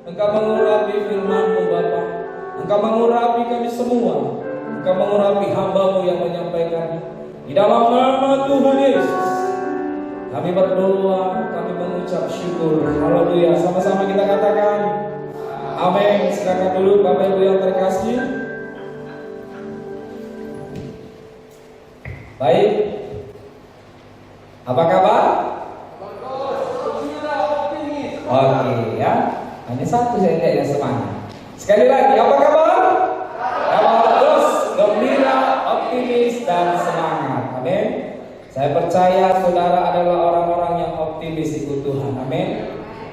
Engkau mengurapi firman-Mu Bapa. Engkau mengurapi kami semua. Engkau mengurapi hamba-Mu yang menyampaikannya. Di dalam nama Tuhan Yesus kami berdoa, kami mengucap syukur. Haleluya. Sama-sama kita katakan amin. Silakan dulu Bapak Ibu yang terkasih. Baik. Apa kabar? Oke ya. Hanya satu saya lihat yang semangat. Sekali lagi, apa kabar? Kabar bagus, gembira, optimis dan semangat. Amin. Saya percaya saudara adalah orang-orang yang optimis ikut Tuhan. Amin.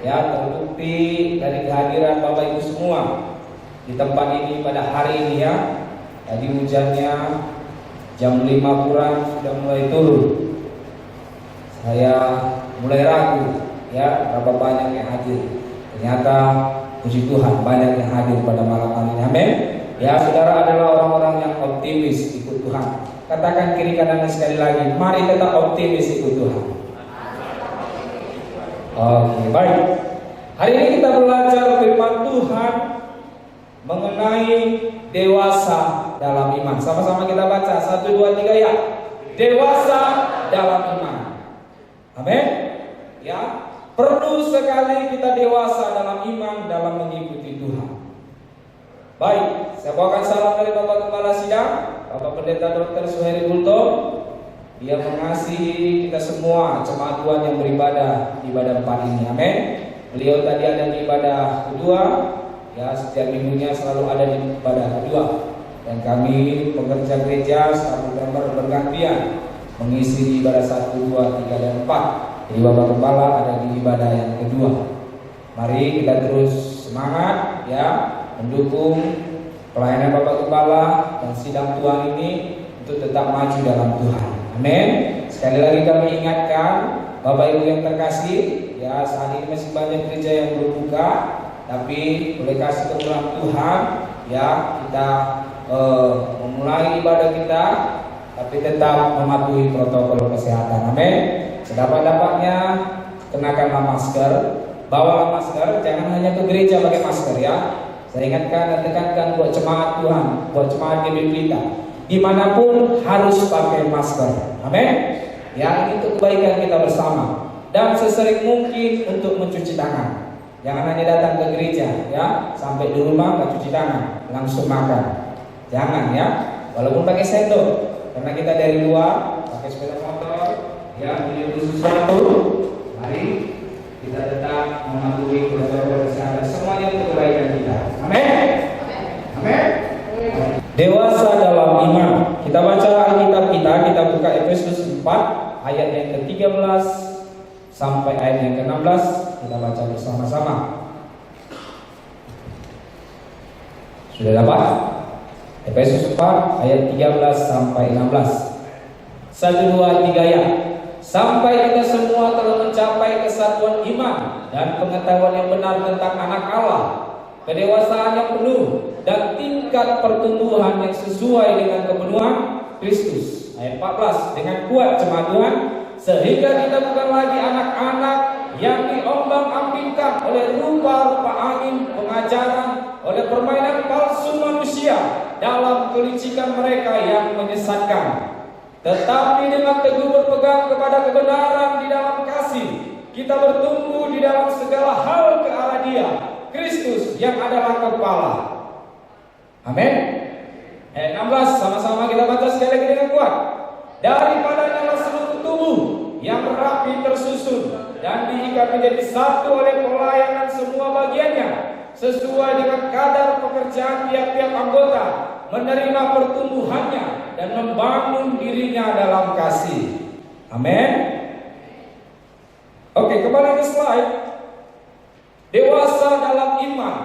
Ya, terbukti dari kehadiran Bapak Ibu semua di tempat ini pada hari ini ya. Tadi hujannya jam 5 kurang sudah mulai turun. Saya mulai ragu ya berapa banyak yang hadir. Ternyata puji Tuhan banyak yang hadir pada malam hari ini. Amin. Ya, saudara adalah orang-orang yang optimis ikut Tuhan. Katakan kiri kanannya sekali lagi, mari tetap optimis ikut Tuhan. Oke, baik. Hari ini kita belajar firman Tuhan mengenai dewasa dalam iman. Sama-sama kita baca 1, 2, 3 ya. Dewasa dalam iman. Amin. Ya, perlu sekali kita dewasa dalam iman dalam mengikuti Tuhan. Baik, saya bawakan salam dari Bapak Kepala Sidang, Bapak Pendeta Dr. Suheri Bulto. Dia mengasihi kita semua jemaat Tuhan yang beribadah di ibadah 4 ini. Amin. Beliau tadi ada di ibadah kedua, ya setiap minggunya selalu ada di ibadah kedua. Dan kami pekerja gereja satu member bergantian mengisi di ibadah 1, 2, 3 dan 4. Jadi Bapak Kepala ada di ibadah yang kedua. Mari kita terus semangat ya, mendukung pelayanan Bapak Kepala dan sidang Tuhan ini untuk tetap maju dalam Tuhan. Amin. Sekali lagi kami ingatkan Bapak Ibu yang terkasih, ya saat ini masih banyak gereja yang belum buka, tapi oleh kasih kemuliaan Tuhan, ya kita memulai ibadah kita, tapi tetap mematuhi protokol kesehatan. Amin. Sedapat-dapatnya kenakanlah masker, bawalah masker, jangan hanya ke gereja pakai masker ya. Saya ingatkan dan tekankan buat jemaat Tuhan, buat jemaat GBI kita, dimanapun harus pakai masker. Amin. Ya, ini untuk kebaikan kita bersama. Dan sesering mungkin untuk mencuci tangan. Jangan hanya datang ke gereja ya, sampai di rumah nggak cuci tangan, langsung makan. Jangan ya, walaupun pakai sendok, karena kita dari luar pakai sepeda motor, ya beli sesuatu. Mari kita tetap mematuhi protokol kesehatan, semuanya untuk kebaikan kita. Amin. Amin. Dewasa dalam iman. Kita baca Alkitab kita buka Efesus 4 ayat yang ke-13 sampai ayat yang ke-16. Kita baca bersama-sama. Sudah dapat? Efesus 4 ayat 13 sampai 16. 1, 2, 3 ya. Sampai kita semua telah mencapai kesatuan iman dan pengetahuan yang benar tentang anak Allah, kedewasaan yang penuh dan tingkat pertumbuhan yang sesuai dengan kepenuhan Kristus. Ayat 14, dengan kuat jemaat Tuhan, sehingga kita bukan lagi anak-anak yang diombang-ambingkan oleh rupa-rupa angin pengajaran, oleh permainan palsu manusia dalam kelicikan mereka yang menyesatkan. Tetapi dengan teguh berpegang kepada kebenaran di dalam kasih, kita bertumbuh di dalam segala hal ke arah Dia, Kristus yang adalah kepala. Amin. Ayat 16, sama-sama kita baca sekali lagi dengan kuat. Daripadanya seluruh tubuh yang rapi tersusun dan diikat menjadi satu oleh pelayanan semua bagiannya, sesuai dengan kadar pekerjaan tiap-tiap anggota, menerima pertumbuhannya dan membangun dirinya dalam kasih. Amin. Oke, kembali ke slide. Dewasa dalam iman.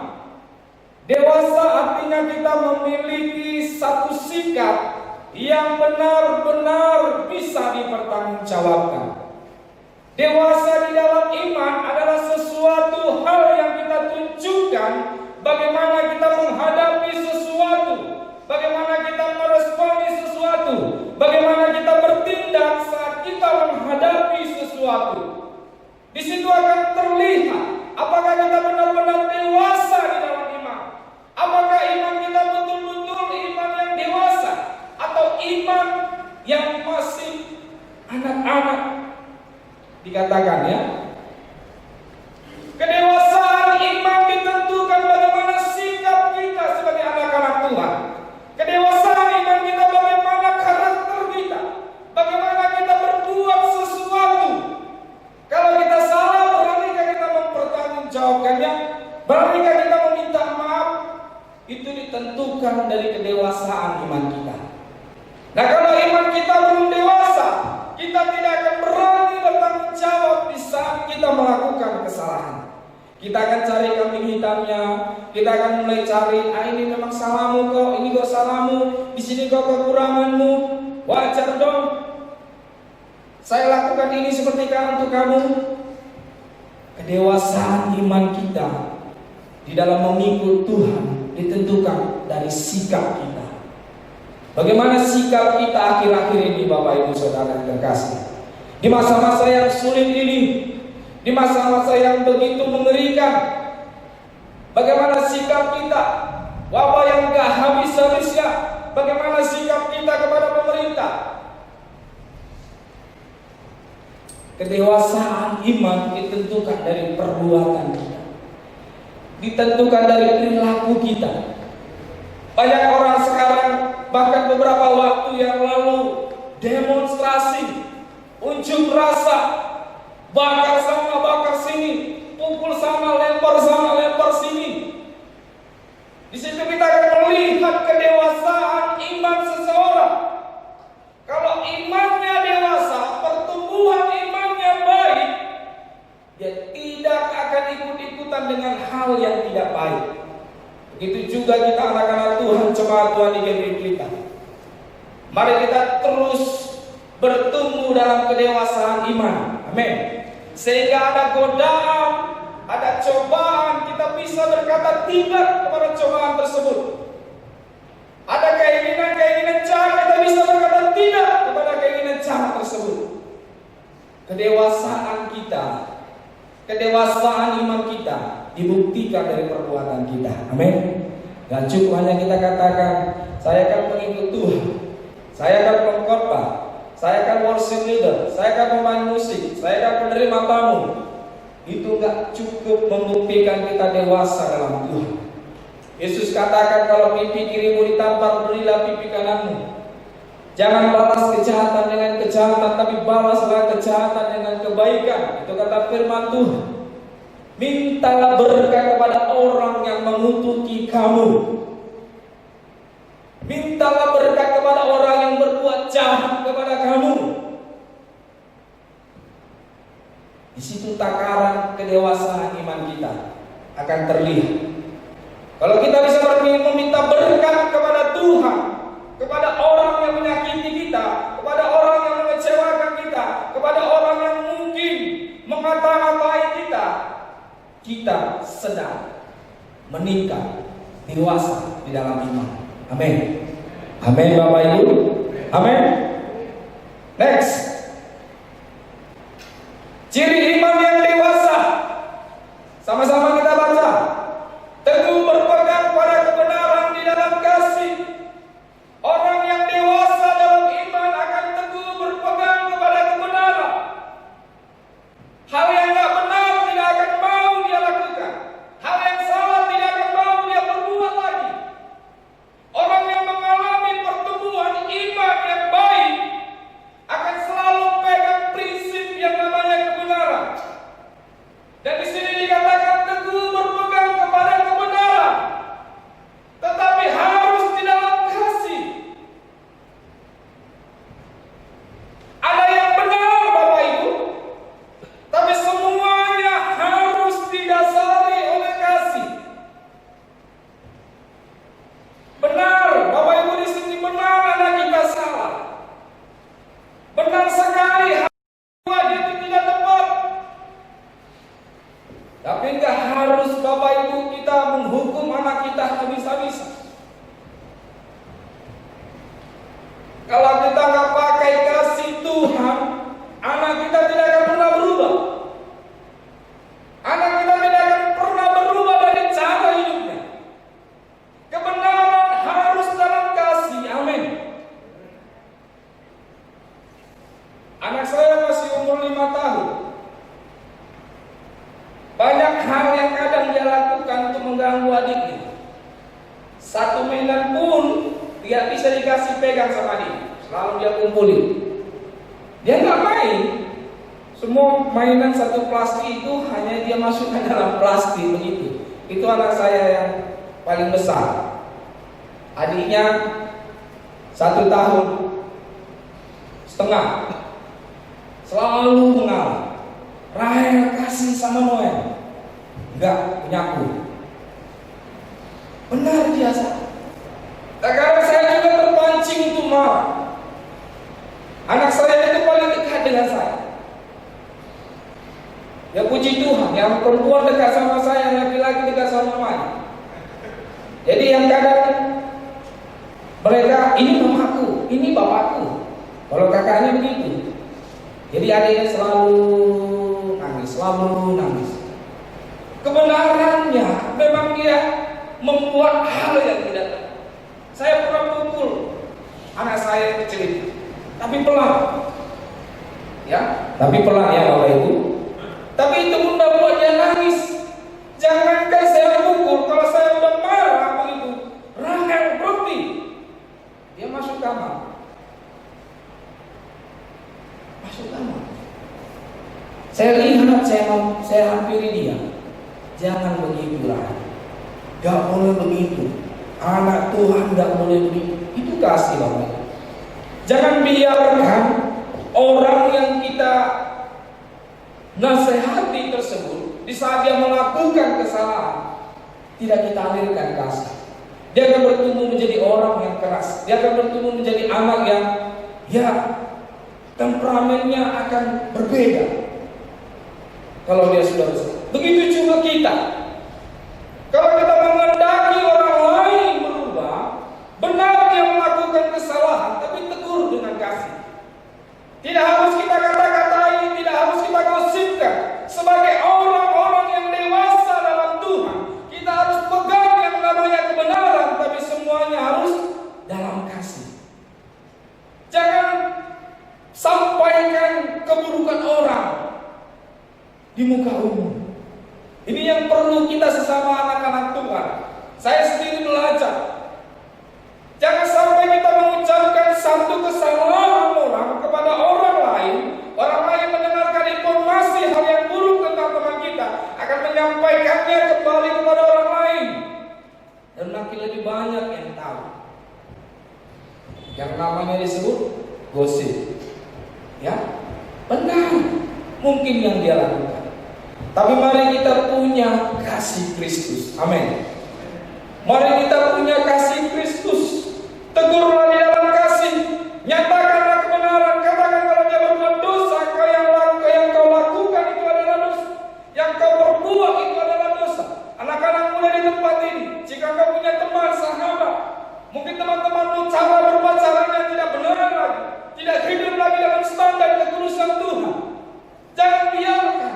Dewasa artinya kita memiliki satu sikap yang benar-benar bisa dipertanggungjawabkan. Dewasa di dalam iman adalah sesuatu hal yang kita tunjukkan bagaimana kita menghadapi sesuatu, bagaimana kita meresponi sesuatu, bagaimana kita bertindak saat kita menghadapi sesuatu. Di situ akan terlihat apakah kita benar-benar dewasa dikatakan ya. Kedewasaan iman ditentukan bagaimana sikap kita sebagai anak-anak Tuhan. Kedewasaan iman kita bagaimana karakter kita, bagaimana kita berbuat sesuatu. Kalau kita salah, beranikah kita mempertanggungjawabkannya, beranikah kita meminta maaf. Itu ditentukan dari kedewasaan iman kita. Nah, kalau iman kita belum dewasa, kita tidak akan berani bertanggung jawab di saat kita melakukan kesalahan. Kita akan cari kambing hitamnya, kita akan mulai cari, ini memang salahmu kok, ini kok salahmu, di sini kok kekuranganmu, wajar dong. Saya lakukan ini seperti untuk kamu. Kedewasaan iman kita di dalam mengikut Tuhan ditentukan dari sikap kita. Bagaimana sikap kita akhir-akhir ini, Bapak Ibu Saudara yang terkasih, di masa-masa yang sulit ini, di masa-masa yang begitu mengerikan, bagaimana sikap kita? Wabah yang gak habis-habisnya, bagaimana sikap kita kepada pemerintah? Kedewasaan iman ditentukan dari perbuatan kita, ditentukan dari perilaku kita. Banyak orang sekarang, bahkan beberapa waktu yang lalu, demonstrasi, unjuk rasa, bakar sana, bakar sini, pukul sana, lempar sini. Di situ kita akan melihat kedewasaan iman seseorang. Kalau imannya dewasa, pertumbuhan imannya baik, dia tidak akan ikut-ikutan dengan hal yang tidak baik. Begitu juga kita anak-anak Tuhan, jemaat Tuhan di GBI Pelita. Mari kita terus bertumbuh dalam kedewasaan iman. Amin. Sehingga ada godaan, ada cobaan, kita bisa berkata tidak kepada cobaan tersebut. Ada keinginan jahat, kita bisa berkata tidak kepada keinginan jahat tersebut. Kedewasaan kita, kedewasaan iman kita dibuktikan dari perbuatan kita. Amin. Dan cukup hanya kita katakan, saya akan mengikut Tuhan, saya akan mengkhotbah, saya akan worship leader, saya akan memain musik, saya akan menerima tamu. Itu gak cukup membuktikan kita dewasa dalam Tuhan. Yesus katakan, kalau pipi kirimu ditampar, berilah pipi kananmu. Jangan balas kejahatan dengan kejahatan, tapi balaslah kejahatan dengan kebaikan. Itu kata firman Tuhan. Mintalah berkat kepada orang yang mengutuki kamu. Mintalah berkat kepada orang yang berbuat jahat kepada kamu. Di situ takaran kedewasaan iman kita akan terlihat. Kalau kita bisa meminta berkat kepada Tuhan, kepada orang yang menyakiti kita, kepada orang yang mengecewakan kita, kepada orang yang mungkin mengata-ngatai kita, kita sedang meningkat dewasa di dalam iman. Amin. Amin Bapak Ibu. Amin. Next. Ciri iman yang dewasa. Sama-sama kita baca. Teguh berpegang pada kebenaran di dalam kasih. Orang yang dewasa dalam iman akan teguh berpegang kepada kebenaran. Hal yang tidak benar tidak akan mau dia lakukan. Hal yang salah tidak akan mau dia perbuat lagi. Orang yang mengalami pertumbuhan iman yang baik akan selalu pegang prinsip yang namanya kebenaran. Dan di sini dikatakan teguh berpegang kepada kebenaran, tetapi harus di dalam kasih. Ada yang benar Bapak Ibu, tapi semuanya harus didasari oleh kasih. Benar Bapak Ibu, di sini benar anak kita salah. Benar sekali dia itu tidak tepat. Tapi enggak harus Bapak Ibu kita menghukum anak kita habis-habisan. Kalau kita nggak pakai kasih Tuhan, anak kita tidak akan pernah berubah. Anak kita tidak akan pernah berubah dari cara hidupnya. Kebenaran harus dalam kasih. Amin. Anak saya masih umur 5 tahun. Satu mainan pun tidak bisa dikasih pegang sama dia, selalu dia kumpulin. Dia nggak main. Semua mainan satu plastik itu hanya dia masukkan dalam plastik begitu. Itu anak saya yang paling besar. Adiknya 1 tahun setengah, selalu mengalah. Rahel kasih sama Noel, enggak punyaku. Benar biasa. Sekarang saya juga terpancing untuk marah. Anak saya itu paling dekat dengan saya. Ya puji Tuhan, yang perempuan dekat sama saya, yang laki-laki dekat sama mamanya. Jadi yang kadang mereka, ini mamaku, ini bapakku. Kalau kakaknya begitu. Jadi adiknya selalu nangis. Kebenarannya memang dia membuat hal yang tidak benar. Saya pernah pukul anak saya yang kecil itu, tapi pelan. Ya, tapi pelan ya Bapak Ibu. Tapi itu pun buat dia nangis. Jangankan saya pukul, kalau saya udah marah begitu, Rahel berhenti. Dia masuk kamar. Saya lihat, saya hampiri dia. Jangan begitu lah. Gak boleh begitu. Anak Tuhan gak boleh begitu. Itu kasih Bapak. Jangan biarkan orang yang kita nasihati tersebut, di saat dia melakukan kesalahan, tidak kita alirkan kasih. Dia akan bertumbuh menjadi orang yang keras. Dia akan bertumbuh menjadi anak yang temperamennya akan berbeda. Kalau dia sudah besar. Begitu juga kita. Kalau kita mengendaki orang lain berubah, benar dia melakukan kesalahan, tapi tegur dengan kasih. Tidak harus kita kata-katai, tidak harus kita gosipkan. Sebagai orang-orang yang dewasa dalam Tuhan, kita harus pegang yang namanya kebenaran, tapi semuanya harus dalam kasih. Jangan sampaikan keburukan orang di muka umum. Ini yang perlu kita sesama anak-anak Tuhan. Saya sendiri belajar. Jangan sampai kita mengucapkan satu kesalahan orang kepada orang lain. Orang lain mendengarkan informasi hal yang buruk tentang teman kita, akan menyampaikannya kembali kepada orang lain. Dan makin lebih banyak yang tahu. Yang namanya disebut gosip. Ya, benar. Mungkin yang dia lakukan. Tapi mari kita punya kasih Kristus. Amin. Mari kita punya kasih Kristus. Tegurlah di dalam kasih. Nyatakanlah kebenaran. Katakan kalau dia berbuat dosa, yang kau lakukan itu adalah dosa. Yang kau perbuat itu adalah dosa. Anak-anak muda di tempat ini, jika kau punya teman, sahabat, mungkin teman-temanmu cara berbuat caranya tidak benar lagi, tidak hidup lagi dalam standar kekudusan Tuhan. Jangan biarkan.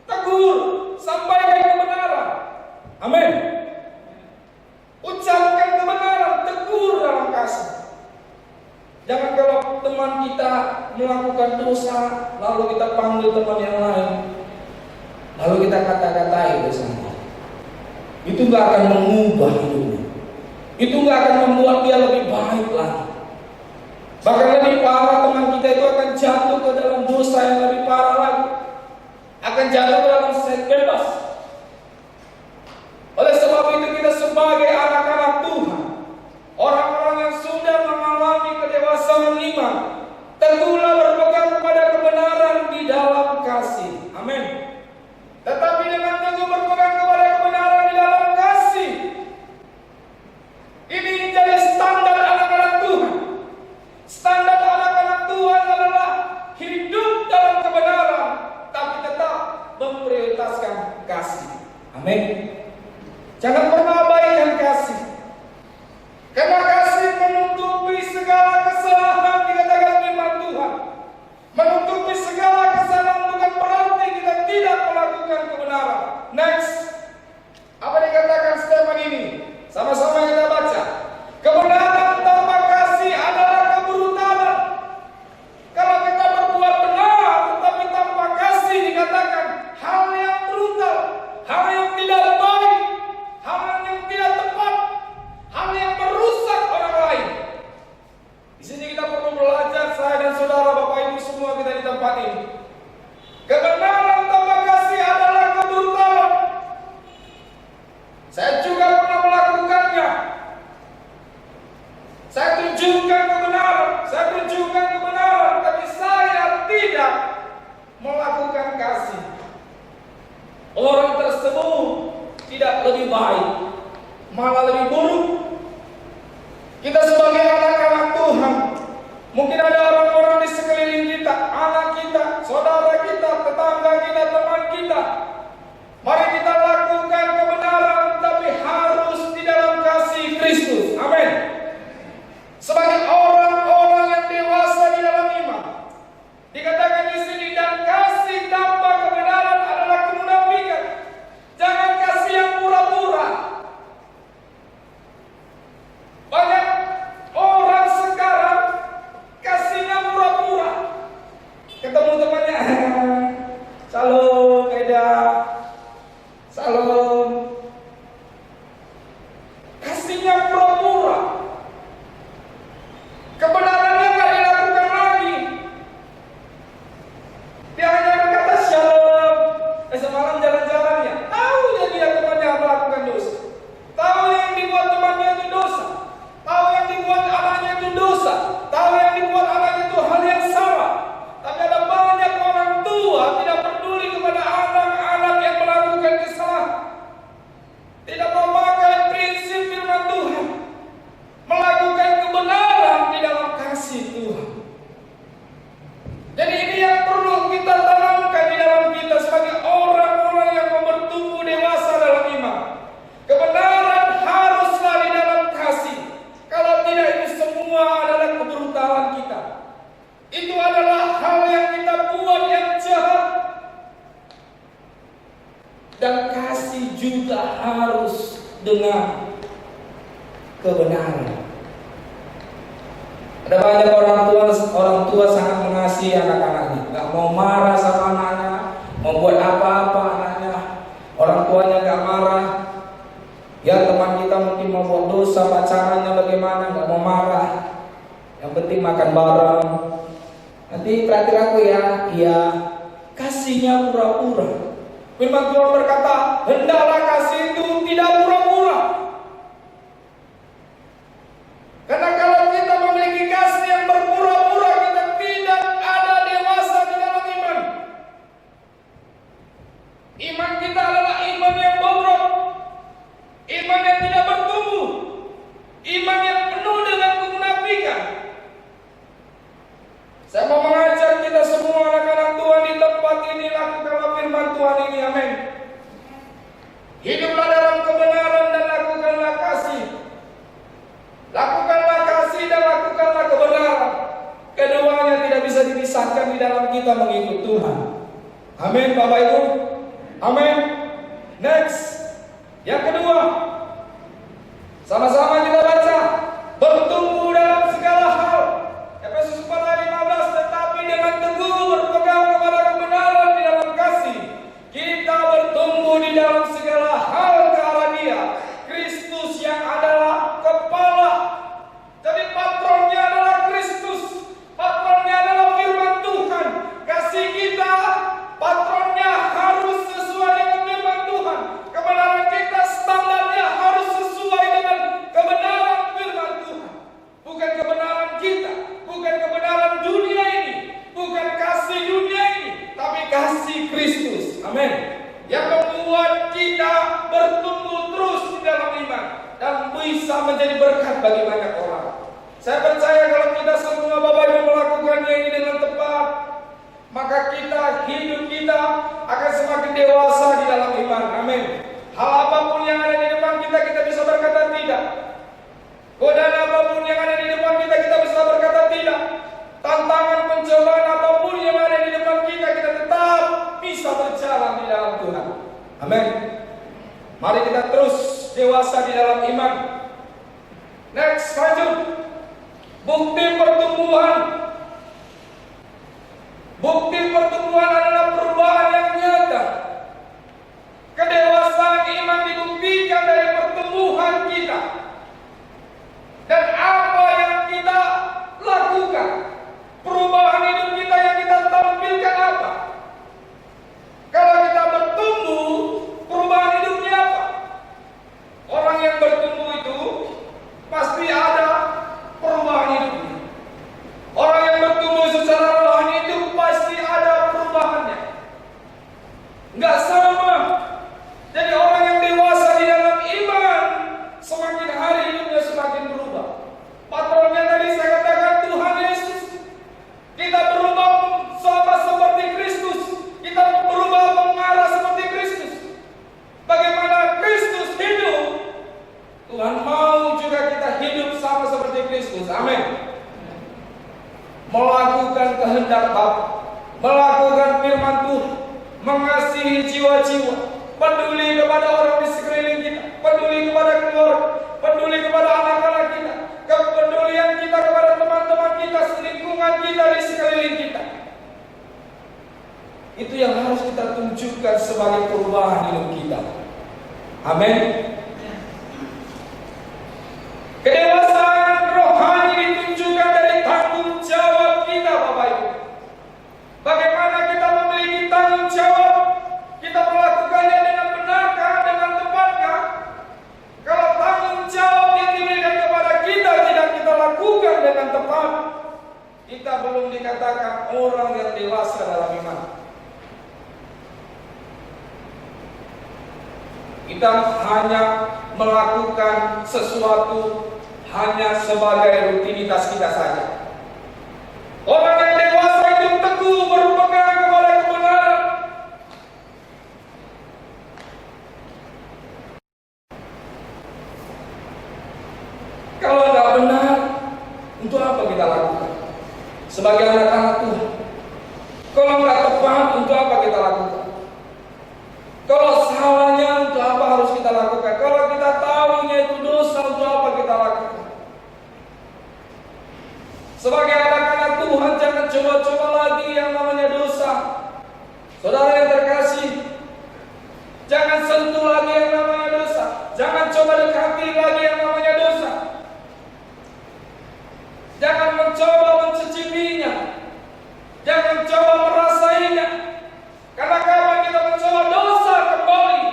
Tegur, sampaikan kebenaran. Amin. Ucapkan kebenaran, tegur dalam kasih. Jangan kalau teman kita melakukan dosa, lalu kita panggil teman yang lain, lalu kita kata-katai bersama. Itu gak akan mengubah hidupnya. Itu gak akan membuat dia lebih baik lagi. Bahkan lebih parah, teman kita itu akan jatuh ke dalam dosa yang lebih parah lagi. Akan jatuh ke dalam seks bebas. Oleh sebab itu kita sebagai anak-anak Tuhan, orang-orang yang sudah mengalami kedewasaan iman, teguhlah berpegang kepada kebenaran di dalam kasih. Amin. Tetapi dengan teguh berpegang kepada kebenaran di dalam kasih, ini menjadi standar anak-anak Tuhan. Standar anak-anak Tuhan adalah hidup dalam kebenaran, tapi tetap memprioritaskan kasih. Amin. Jangan pernah abaikan kasih. Karena kasih menutupi segala kesalahan, dikatakan firman Tuhan. Menutupi segala kesalahan bukan berarti kita tidak melakukan kebenaran. Next. Apa dikatakan statement ini? Sama-sama kita baca. Kebenaran tanpa kasih adalah kebrutalan. Kalau kita berbuat benar tetapi tanpa kasih, dikatakan hal yang brutal, hal yang tidak baik, hal yang lebih baik, malah lebih buruk. Kita sebagai anak-anak Tuhan, mungkin ada orang-orang di sekeliling kita, anak kita, saudara kita, tetangga kita, teman kita. Mari kita lakukan kebenaran, tapi harus di dalam kasih Kristus. Amin. Sebagai orang-orang yang dewasa di dalam iman, dikatakan di sini, dan kasih tanpa kebenaran adalah kemunafikan. Jangan kasih yang pura-pura. Banyak orang sekarang kasihnya pura-pura. Ketemu temannya, salam, Eda, salam. Kasihnya pura-pura. Kebenarannya nggak dilakukan lagi. Dia hanya berkata shalom. Semalam jalan-jalannya, tahu dia temannya melakukan dosa. Tahu yang dibuat temannya itu dosa. Tahu yang dibuat anaknya itu dosa. Tahu yang dibuat anaknya itu hal yang salah. Tapi ada banyak orang tua tidak peduli kepada anak-anak yang melakukan kesalahan. Tidak memakai prinsip firman Tuhan. Melakukan kebenaran di dalam kasih Tuhan. Jadi ini yang perlu kita tanamkan di dalam kita sebagai orang-orang yang mau bertumbuh dewasa dalam iman. Kebenaran haruslah di dalam kasih. Kalau tidak, itu semua adalah kebrutalan kita. Itu adalah hal yang kita buat yang jahat. Dan kasih juga harus dengan kebenaran. Ada banyak orang tua sangat mengasihi anak-anaknya, nggak mau marah sama anaknya, mau buat apa-apa anaknya, orang tuanya nggak marah. Ya, teman kita mungkin mau buat dosa, pacarannya bagaimana, nggak mau marah. Yang penting makan bareng. Nanti terakhir aku ya, iya, kasihnya pura-pura. Firman Tuhan berkata, hendaklah kasih itu tidak pura-pura. Karena kalau kita memiliki kasih yang berpura-pura, kita tidak ada dewasa di dalam iman. Iman kita adalah iman yang bobrok, iman yang tidak bertumbuh, iman yang penuh dengan kemunafikan. Saya mau mengajar kita semua anak-anak Tuhan di tempat ini, lakukanlah firman Tuhan ini, amin. Hiduplah dalam kebenaran dan lakukanlah kasih. Lakukanlah kasih dan lakukanlah kebenaran. Keduanya tidak bisa dipisahkan di dalam kita mengikut Tuhan. Amin, Bapak Ibu. Amin. Next. Yang kedua, sama-sama kita baca, bertumbuh dalam segala hal. Efesus 4 ayat 15, tetapi dengan teguh berpegang kepada kebenaran di dalam kasih, kita bertumbuh di dalam segala hal ke arah Dia, Kristus yang adalah kepala. Jadi patronnya adalah Kristus, patronnya adalah firman Tuhan. Kasih kita, patronnya harus sesuai dengan firman Tuhan. Kebenaran kita standarnya harus sesuai dengan kebenaran firman Tuhan. Bukan kebenaran kita, bukan kebenaran dunia ini, bukan kasih dunia ini, tapi kasih Kristus. Amin. Yang membuat kita bertumbuh terus di dalam iman dan bisa menjadi berkat bagi banyak orang. Saya percaya kalau kita semua Bapak Ibu melakukannya ini dengan tepat, maka hidup kita akan semakin dewasa di dalam iman. Amin. Hal apapun yang ada di depan kita, kita bisa berkata tidak. Godaan apapun yang ada di depan kita, kita bisa berkata tidak. Tantangan pencobaan apapun yang ada di depan kita, kita tetap bisa berjalan di dalam Tuhan. Amin. Mari kita terus dewasa di dalam iman. Next, lanjut. Bukti pertumbuhan. Bukti pertumbuhan adalah perubahan yang nyata. Kedewasaan iman dibuktikan dari pertumbuhan kita. Dan apa yang kita lakukan, perubahan hidup kita yang kita tampilkan apa? Kalau kita bertumbuh, perubahan hidupnya apa? Orang yang bertumbuh itu pasti ada perubahan hidupnya. Orang yang bertumbuh secara rohani itu pasti ada perubahan melakukan kehendak Bapa, melakukan firman Tuhan, mengasihi jiwa-jiwa, peduli kepada orang di sekeliling kita, peduli kepada keluarga, peduli kepada anak-anak kita, kepedulian kita kepada teman-teman kita, lingkungan kita di sekeliling kita. Itu yang harus kita tunjukkan sebagai perubahan hidup kita. Amin. Kedewasaan rohani ditunjukkan dari tanggung jawab kita, Bapak Ibu. Bagaimana kita memiliki tanggung jawab? Kita melakukannya dengan benarkah, dengan tepatkah? Kalau tanggung jawab yang diberikan kepada kita tidak kita lakukan dengan tepat, kita belum dikatakan orang yang dewasa dalam iman. Kita hanya melakukan sesuatu hanya sebagai rutinitas kita saja. Orang yang dewasa itu teguh berpegang kepada kebenaran. Kalau tidak benar, untuk apa kita lakukan? Sebagai anak-anak Tuhan. Kalau tidak tepat, untuk apa kita lakukan? Kalau salahnya, untuk apa harus kita lakukan? Kalau kita tahunya itu dosa, untuk apa kita lakukan? Sebagai anak-anak Tuhan, jangan coba-coba lagi yang namanya dosa. Saudara yang terkasih, jangan sentuh lagi yang namanya dosa. Jangan coba dekati lagi yang namanya dosa. Jangan mencoba mencicipinya. Jangan coba merasainya. Karena kalau kita mencoba dosa kembali,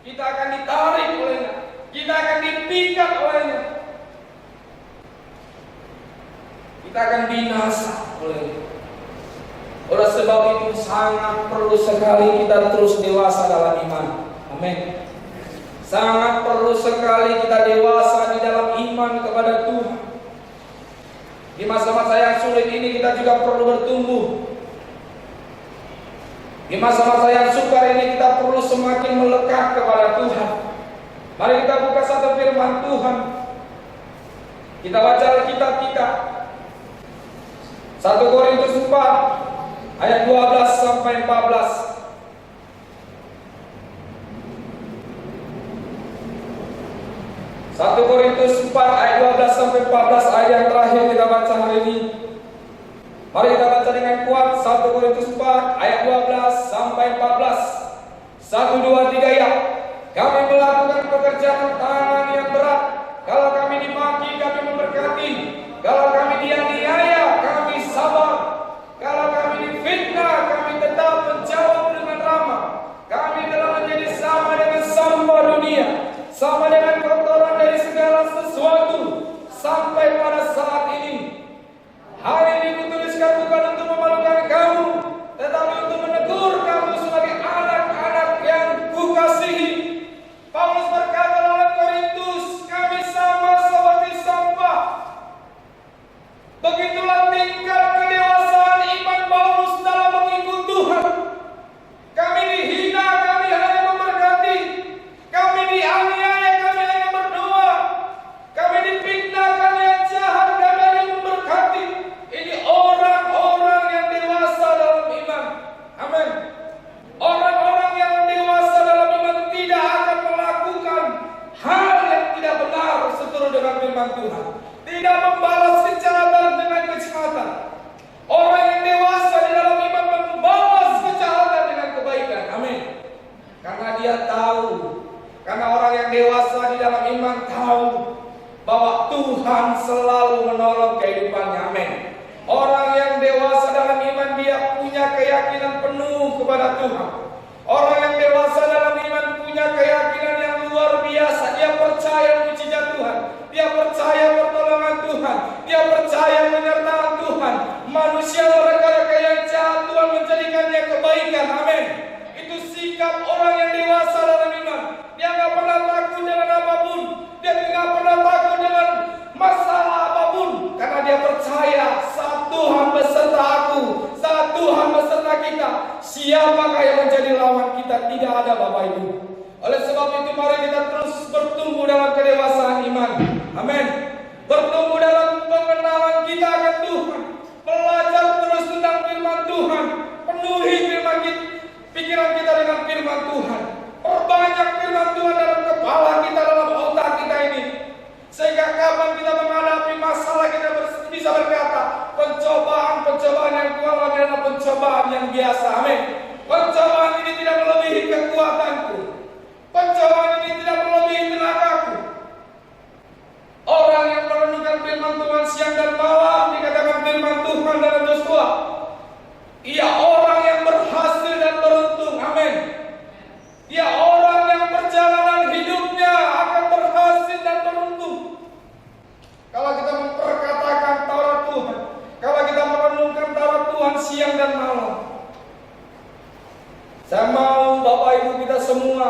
kita akan ditarik olehnya, kita akan dipikat olehnya, kita akan binasa olehnya. Oleh sebab itu sangat perlu sekali kita terus dewasa dalam iman. Amin. Sangat perlu sekali kita dewasa di dalam iman kepada Tuhan. Di masa-masa yang sulit ini kita juga perlu bertumbuh. Di masa-masa yang sukar ini kita perlu semakin melekat kepada Tuhan. Mari kita buka satu firman Tuhan. Kita baca Alkitab kita. 1 Korintus 4 ayat 12 sampai 14. 1 Korintus 4 ayat 12 sampai 14, ayat yang terakhir kita baca hari ini. Mari kita baca dengan kuat. 1 Korintus 4 ayat 12 sampai 14. 1, 2, 3 ya. Kami melakukan pekerjaan tangan yang berat. Kalau kami dimaki, kami memberkati. Kalau kami dianiaya, kami sabar. Kalau kami difitnah, kami tetap menjawab dengan ramah. Kami telah menjadi sama dengan sampah dunia, sama dengan kotoran dari segala sesuatu, sampai pada saat ini. Hal ini kutuliskan bukan untuk memalukan kamu, tetapi untuk menegur kamu sebagai anak-anak yang kukasihi. Paulus berkata dalam Korintus, kami sama seperti sampah. Begitulah tingkat kedewasaan iman Paulus dalam mengikut Tuhan. Kami dihina, kami hanya memberkati. Kami dianiaya, kami hanya berdoa. Kami difitnah, kami yang jahat, kami hanya memberkati. Ini orang-orang yang dewasa dalam iman. Amin. Orang-orang yang dewasa dalam iman tidak akan melakukan hal yang tidak benar seturut dengan firman Tuhan. Tidak membalas kejahatan dengan kejahatan. Orang yang dewasa di dalam iman membalas kejahatan dengan kebaikan. Amin. Karena dia tahu. Karena orang yang dewasa di dalam iman tahu bahwa Tuhan selalu menolong kehidupannya. Amin. Orang yang dewasa dalam iman dia punya keyakinan penuh kepada Tuhan. Orang yang dewasa dalam iman punya keyakinan yang luar biasa. Dia percaya mujizat Tuhan. Dia percaya pertolongan Tuhan. Dia percaya penyertaan Tuhan. Manusia mereka yang jahat, Tuhan menjadikannya kebaikan. Amin. Itu sikap orang yang dewasa dalam iman. Dia nggak pernah takut dengan apapun. Dia nggak pernah takut dengan masalah apapun. Karena dia percaya saat Tuhan beserta aku, saat Tuhan beserta kita, siapakah yang menjadi lawan kita? Tidak ada, Bapak Ibu. Oleh sebab itu mari kita terus bertumbuh dalam kedewasaan iman. Amin. Bertumbuh dalam pengenalan kita akan Tuhan. Belajar yang biasa. Amin. Pencobaan ini tidak melebihi kekuatanku. Pencobaan ini tidak melebihi tenagaku. Orang yang merenungkan firman Tuhan siang dan malam, dikatakan firman Tuhan dalam Yosua, ia orang yang berhasil dan beruntung. Amin. Ia orang yang perjalanan hidupnya akan berhasil dan beruntung. Kalau kita memperkatakan Taurat Tuhan, kalau kita merenungkan Taurat Tuhan siang dan malam, saya mau Bapak Ibu kita semua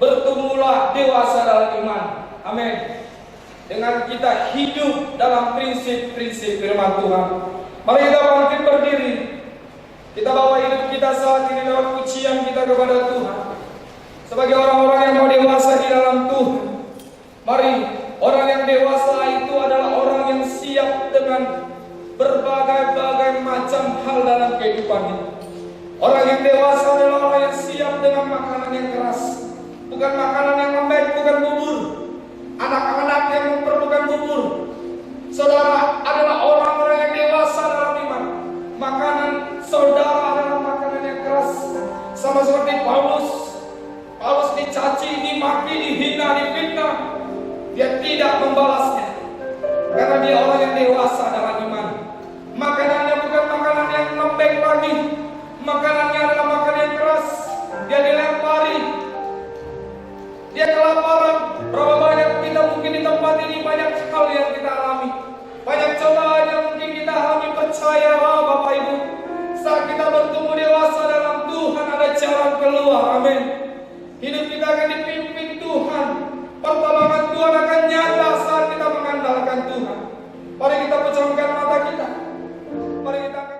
bertumbuhlah dewasa dalam iman. Amin. Dengan kita hidup dalam prinsip-prinsip firman Tuhan. Mari kita bangkit berdiri. Kita bawa hidup kita saat ini dalam pujian kita kepada Tuhan. Sebagai orang-orang yang mau dewasa di dalam Tuhan. Mari, orang yang dewasa itu adalah orang yang siap dengan berbagai-bagai macam hal dalam kehidupannya. Orang yang dewasa adalah orang yang siap dengan makanan yang keras. Bukan makanan yang lembek, bukan bubur. Anak-anak yang memerlukan bubur. Saudara adalah orang-orang yang dewasa dalam iman. Makanan saudara adalah makanan yang keras. Sama seperti Paulus. Paulus dicaci, dimaki, dihina, difitnah. Dia tidak membalasnya. Karena dia orang yang dewasa dalam iman. Makanannya bukan makanan yang lembek lagi. Makanannya adalah makanan yang keras. Dia dilempari. Dia kelaparan. Berapa banyak kita mungkin di tempat ini, banyak hal yang kita alami. Banyak cobaan yang mungkin kita alami. Percayalah Bapak Ibu, saat kita bertumbuh